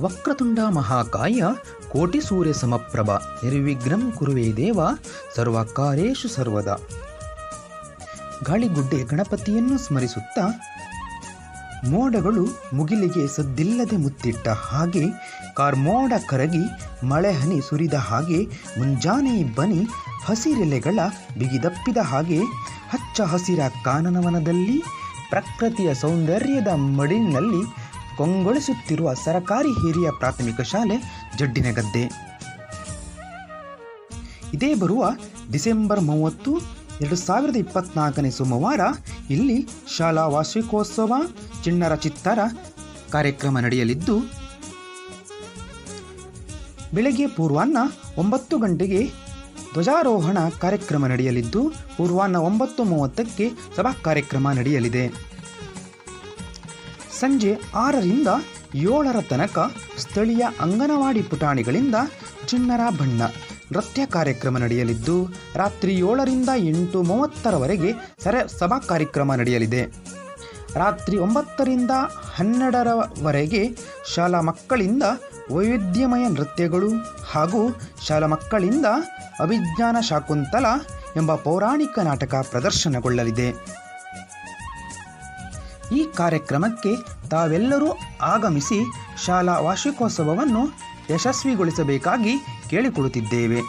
ವಕ್ರತುಂಡ ಮಹಾಕಾಯ ಕೋಟಿ ಸೂರ್ಯ ಸಮಪ್ರಭ ನಿರ್ವಿಘ್ನಂ ಕುರುವೇ ದೇವ ಸರ್ವಕಾರ್ಯೇಷು ಸರ್ವದಾ. ಗಾಳಿಗುಡ್ಡೆ ಗಣಪತಿಯನ್ನು ಸ್ಮರಿಸುತ್ತಾ ಮೋಡಗಳು ಮುಗಿಲಿಗೆ ಸದ್ದಿಲ್ಲದೆ ಮುತ್ತಿಟ್ಟ ಹಾಗೆ, ಕಾರ್ಮೋಡ ಕರಗಿ ಮಳೆ ಹನಿ ಸುರಿದ ಹಾಗೆ, ಮುಂಜಾನೆ ಬನಿ ಹಸಿರೆಲೆಗಳ ಬಿಗಿದಪ್ಪಿದ ಹಾಗೆ, ಹಚ್ಚ ಹಸಿರ ಕಾನನವನದಲ್ಲಿ ಪ್ರಕೃತಿಯ ಸೌಂದರ್ಯದ ಮಡಿಲಿನಲ್ಲಿ ಕೊಂಗೊಳಿಸುತ್ತಿರುವ ಸರಕಾರಿ ಹಿರಿಯ ಪ್ರಾಥಮಿಕ ಶಾಲೆ ಜಡ್ಡಿನಗದ್ದೆ. ಇದೇ ಬರುವ ಡಿಸೆಂಬರ್ 30, 2024 ಸೋಮವಾರ ಇಲ್ಲಿ ಶಾಲಾ ವಾರ್ಷಿಕೋತ್ಸವ ಚಿಣ್ಣರ ಚಿತ್ತಾರ ಕಾರ್ಯಕ್ರಮ ನಡೆಯಲಿದ್ದು, ಬೆಳಗ್ಗೆ ಪೂರ್ವಾಹ್ನ 9 ಗಂಟೆಗೆ ಧ್ವಜಾರೋಹಣ ಕಾರ್ಯಕ್ರಮ ನಡೆಯಲಿದ್ದು, ಪೂರ್ವಾಹ್ನ 9:30ಕ್ಕೆ ಸಭಾ ಕಾರ್ಯಕ್ರಮ ನಡೆಯಲಿದೆ. ಸಂಜೆ 6ರಿಂದ 7 ತನಕ ಸ್ಥಳೀಯ ಅಂಗನವಾಡಿ ಪುಟಾಣಿಗಳಿಂದ ಚಿಣ್ಣರ ಬಣ್ಣ ನೃತ್ಯ ಕಾರ್ಯಕ್ರಮ ನಡೆಯಲಿದ್ದು, ರಾತ್ರಿ 7ರಿಂದ 8:30ರವರೆಗೆ ಸಭಾ ಕಾರ್ಯಕ್ರಮ ನಡೆಯಲಿದೆ. ರಾತ್ರಿ 9ರಿಂದ 12ರವರೆಗೆ ಶಾಲಾ ಮಕ್ಕಳಿಂದ ವೈವಿಧ್ಯಮಯ ನೃತ್ಯಗಳು ಹಾಗೂ ಶಾಲಾ ಮಕ್ಕಳಿಂದ ಅಭಿಜ್ಞಾನ ಶಾಕುಂತಲ ಎಂಬ ಪೌರಾಣಿಕ ನಾಟಕ ಪ್ರದರ್ಶನಗೊಳ್ಳಲಿದೆ. ಈ ಕಾರ್ಯಕ್ರಮಕ್ಕೆ ತಾವೆಲ್ಲರೂ ಆಗಮಿಸಿ ಶಾಲಾ ವಾರ್ಷಿಕೋತ್ಸವವನ್ನು ಯಶಸ್ವಿಗೊಳಿಸಬೇಕಾಗಿ ಕೇಳಿಕೊಳ್ಳುತ್ತಿದ್ದೇವೆ.